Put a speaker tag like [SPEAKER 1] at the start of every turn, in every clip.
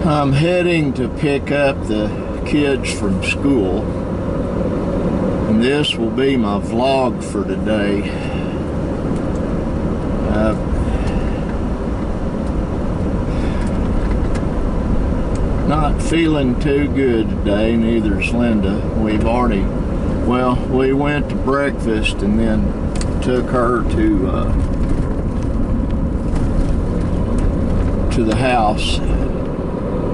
[SPEAKER 1] I'm heading to pick up the kids from school, and this will be my vlog for today. Not feeling too good today, neither's Linda. We went to breakfast and then took her to the house.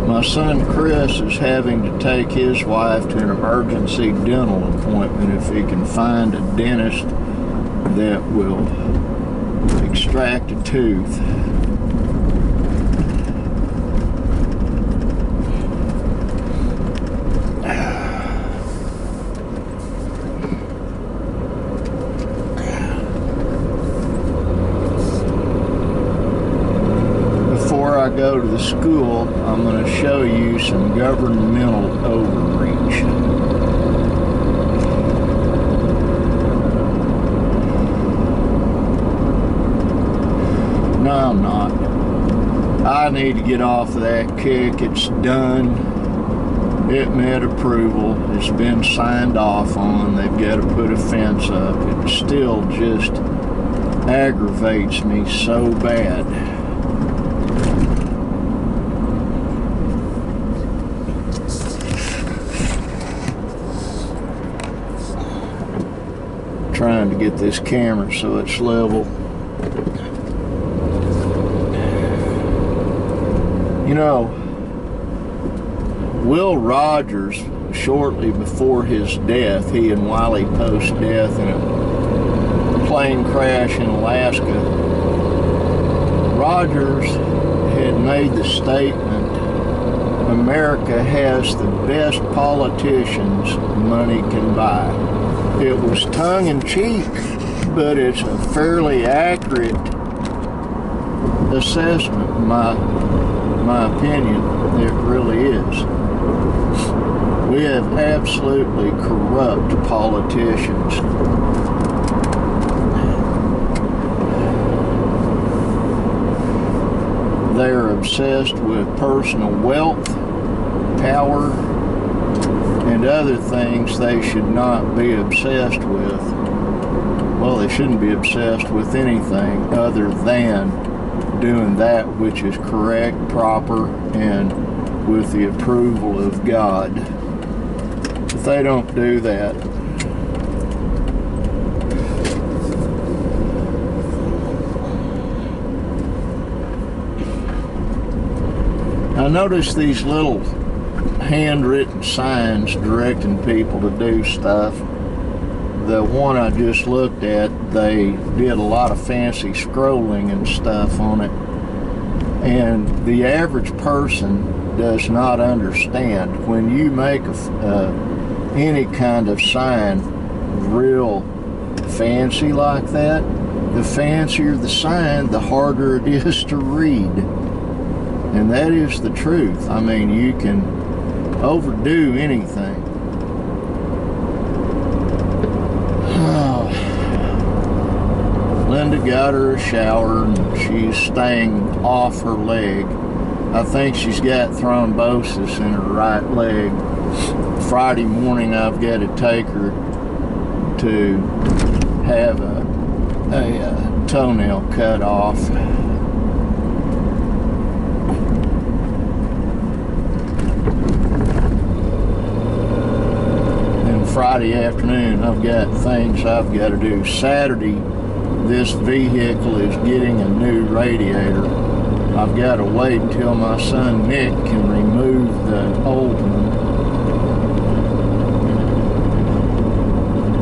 [SPEAKER 1] My son Chris is having to take his wife to an emergency dental appointment if he can find a dentist that will extract a tooth. Go to the school, I'm going to show you some governmental overreach. No, I'm not. I need to get off of that kick. It's done. It met approval. It's been signed off on. They've got to put a fence up. It still just aggravates me so bad. Trying to get this camera so it's level. You know, Will Rogers, shortly before his death, he and Wiley Post's death in a plane crash in Alaska, Rogers had made the statement, America has the best politicians money can buy. It was tongue-in-cheek, but it's a fairly accurate assessment, in my opinion. It really is. We have absolutely corrupt politicians. They're obsessed with personal wealth, power, and other things they should not be obsessed with. Well, they shouldn't be obsessed with anything other than doing that which is correct, proper, and with the approval of God. If they don't do that, I noticed these little handwritten signs directing people to do stuff. The one I just looked at, they did a lot of fancy scrolling and stuff on it, and the average person does not understand when you make any kind of sign real fancy like that. The fancier the sign, the harder it is to read, and that is the truth. I mean, you can overdo anything. Oh. Linda got her a shower and she's staying off her leg. I think she's got thrombosis in her right leg. Friday morning I've got to take her to have a toenail cut off. Friday afternoon, I've got things I've got to do. Saturday, this vehicle is getting a new radiator. I've got to wait until my son Nick can remove the old one.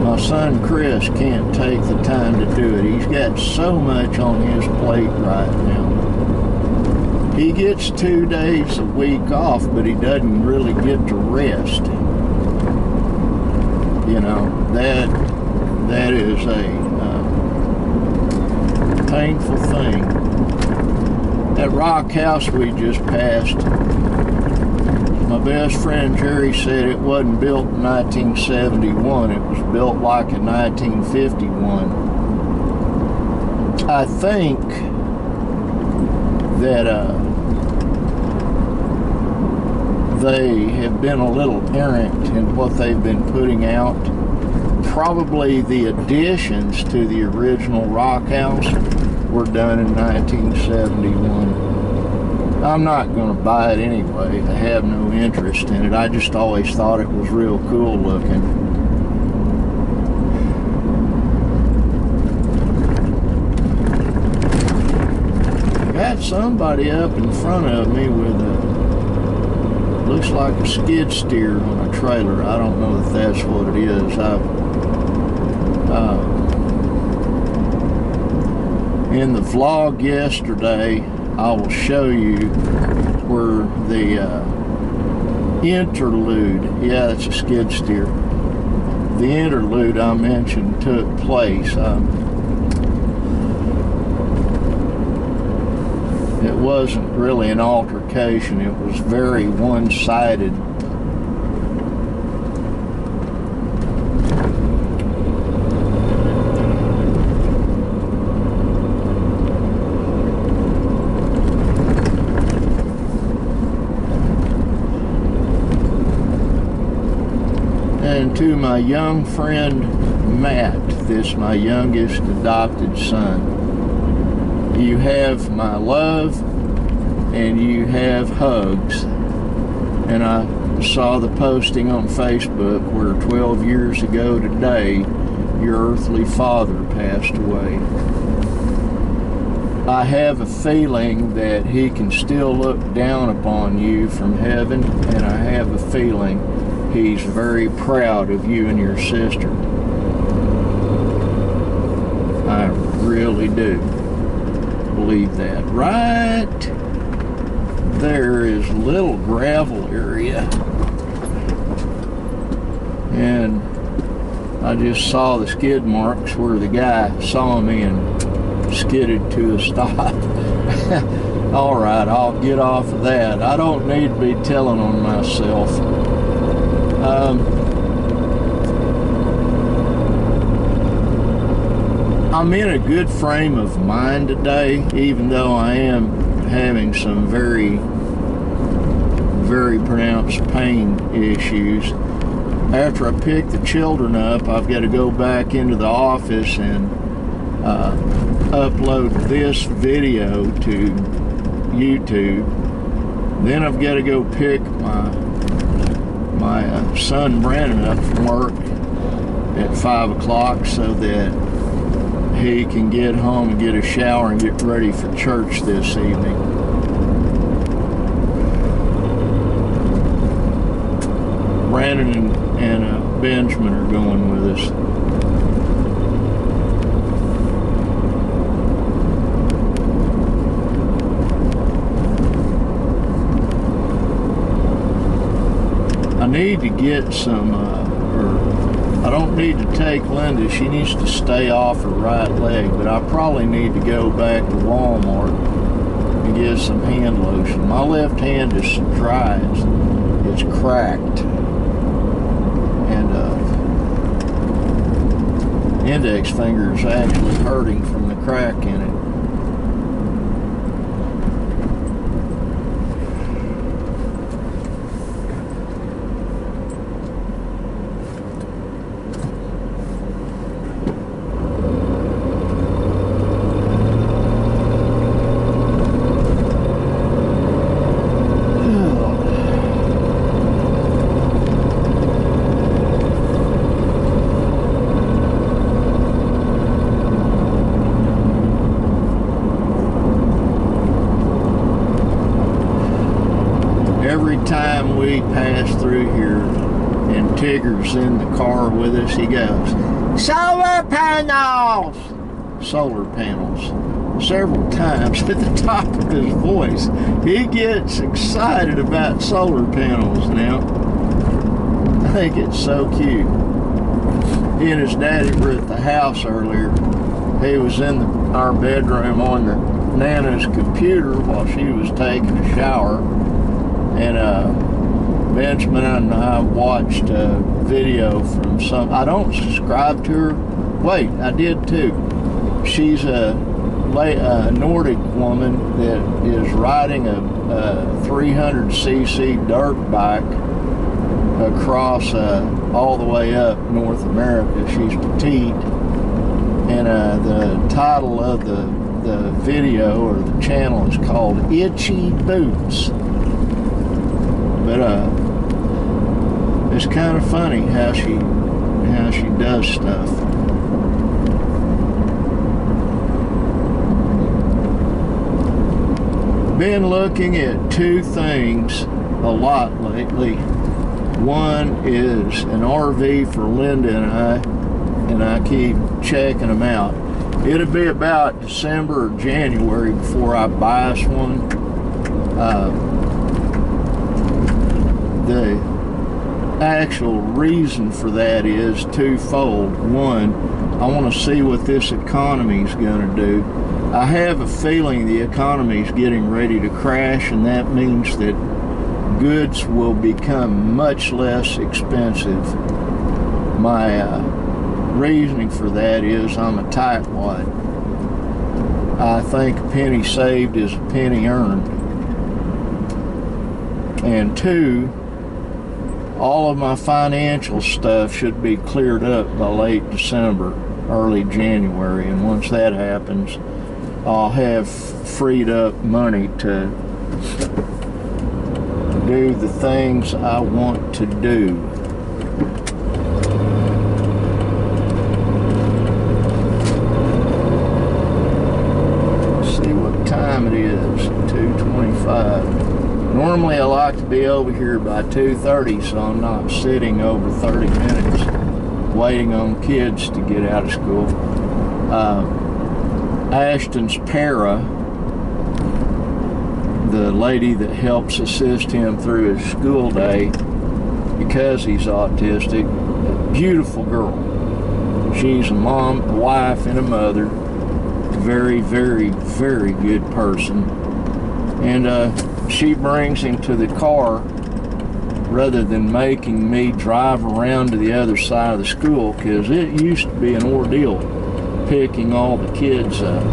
[SPEAKER 1] My son Chris can't take the time to do it. He's got so much on his plate right now. He gets 2 days a week off, but he doesn't really get to rest. You know, that is a painful thing. That rock house we just passed, my best friend Jerry said it wasn't built in 1971. It was built like in 1951. I think that they have been a little errant in what they've been putting out. Probably the additions to the original Rock House were done in 1971. I'm not going to buy it anyway. I have no interest in it. I just always thought it was real cool looking. Got somebody up in front of me with a, looks like a skid steer on a trailer. I don't know if that's what it is. In the vlog yesterday, I will show you where the interlude, yeah, it's a skid steer. The interlude I mentioned took place. It wasn't really an altercation. It was very one-sided. And to my young friend Matt, this my youngest adopted son, you have my love and you have hugs. And I saw the posting on Facebook where 12 years ago today your earthly father passed away. I have a feeling that he can still look down upon you from heaven, and I have a feeling he's very proud of you and your sister. I really do believe that. Right there is a little gravel area, and I just saw the skid marks where the guy saw me and skidded to a stop. All right, I'll get off of that. I don't need to be telling on myself. I'm in a good frame of mind today, even though I am having some very, very pronounced pain issues. After I pick the children up, I've got to go back into the office and upload this video to YouTube. Then I've got to go pick my son Brandon up from work at 5 o'clock so that he can get home and get a shower and get ready for church this evening. Brandon and Benjamin are going with us. I need to get some, I don't need to take Linda. She needs to stay off her right leg, but I probably need to go back to Walmart and get some hand lotion. My left hand is dry. It's cracked. And index finger is actually hurting from the crack in it. Every time we pass through here and Tigger's in the car with us, he goes, "Solar panels!" Solar panels. Several times at the top of his voice. He gets excited about solar panels now. I think it's so cute. He and his daddy were at the house earlier. He was in our bedroom on the Nana's computer while she was taking a shower. And Benjamin and I watched a video from some, I don't subscribe to her. Wait, I did too. She's a Nordic woman that is riding a 300cc dirt bike across all the way up North America. She's petite, and the title of the video or the channel is called Itchy Boots. But it's kind of funny how she does stuff. Been looking at two things a lot lately. One is an RV for Linda and I keep checking them out. It'll be about December or January before I buy us one. The actual reason for that is twofold. One, I want to see what this economy is going to do. I have a feeling the economy is getting ready to crash, and that means that goods will become much less expensive. My reasoning for that is I'm a tightwad. I think a penny saved is a penny earned. And two, all of my financial stuff should be cleared up by late December, early January, and once that happens, I'll have freed up money to do the things I want to do. Let's see what time it is, 2:25. Normally I like to be over here by 2:30, so I'm not sitting over 30 minutes waiting on kids to get out of school. Ashton's para, the lady that helps assist him through his school day because he's autistic, a beautiful girl. She's a mom, a wife, and a mother. Very, very, very good person. And she brings him to the car rather than making me drive around to the other side of the school, because it used to be an ordeal picking all the kids up.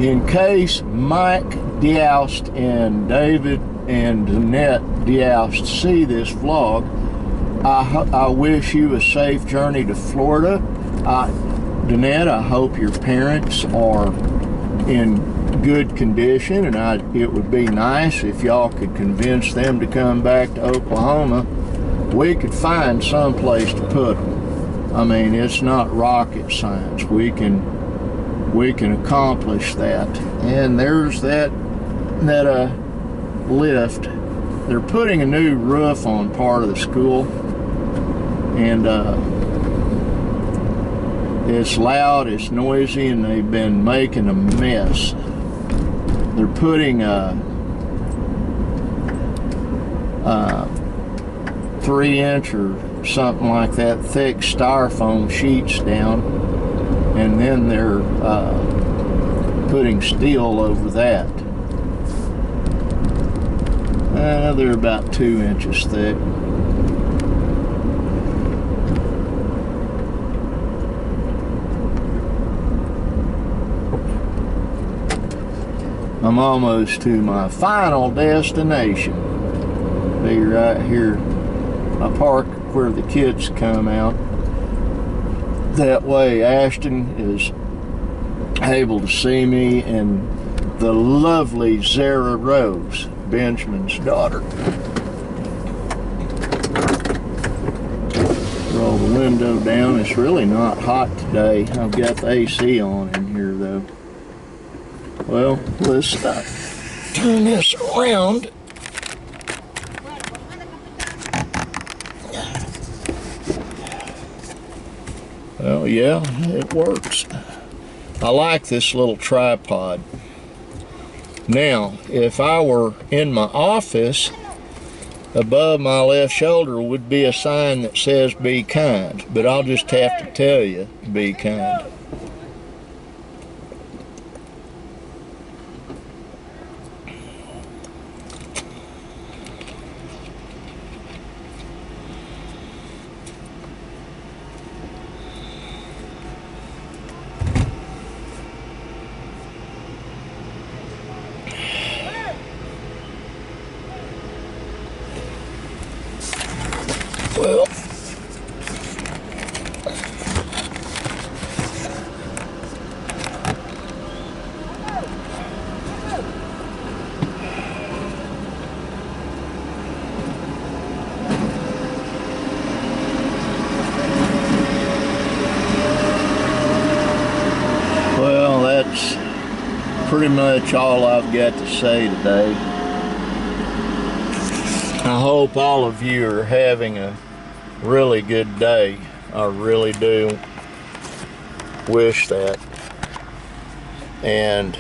[SPEAKER 1] In case Mike Deoust and David and Danette Deoust see this vlog, I wish you a safe journey to Florida. Danette, I hope your parents are in good condition, and it would be nice if y'all could convince them to come back to Oklahoma. We could find some place to put them. I mean, it's not rocket science. We can accomplish that. And there's that lift. They're putting a new roof on part of the school, and it's loud, it's noisy, and they've been making a mess. They're putting 3-inch or something like that thick styrofoam sheets down, and then they're putting steel over that. They're about 2 inches thick. I'm almost to my final destination. Be right here. I park where the kids come out. That way Ashton is able to see me and the lovely Zara Rose, Benjamin's daughter. Roll the window down. It's really not hot today. I've got the AC on in here though. Well, let's turn this around. Well, yeah, it works. I like this little tripod. Now, if I were in my office, above my left shoulder would be a sign that says "Be kind," but I'll just have to tell you, be kind. pretty much all I've got to say today. I hope all of you are having a really good day. I really do wish that. And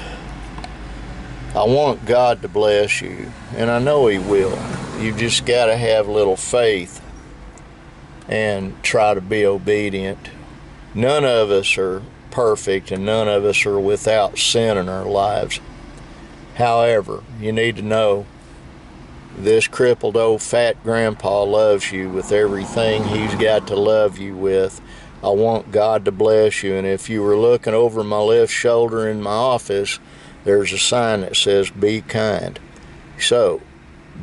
[SPEAKER 1] I want God to bless you, and I know He will. You just got to have a little faith and try to be obedient. None of us are perfect, and none of us are without sin in our lives. However, you need to know this crippled old fat grandpa loves you with everything he's got to love you with. I want God to bless you. And if you were looking over my left shoulder in my office, there's a sign that says, "Be kind." So,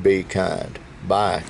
[SPEAKER 1] be kind. Bye.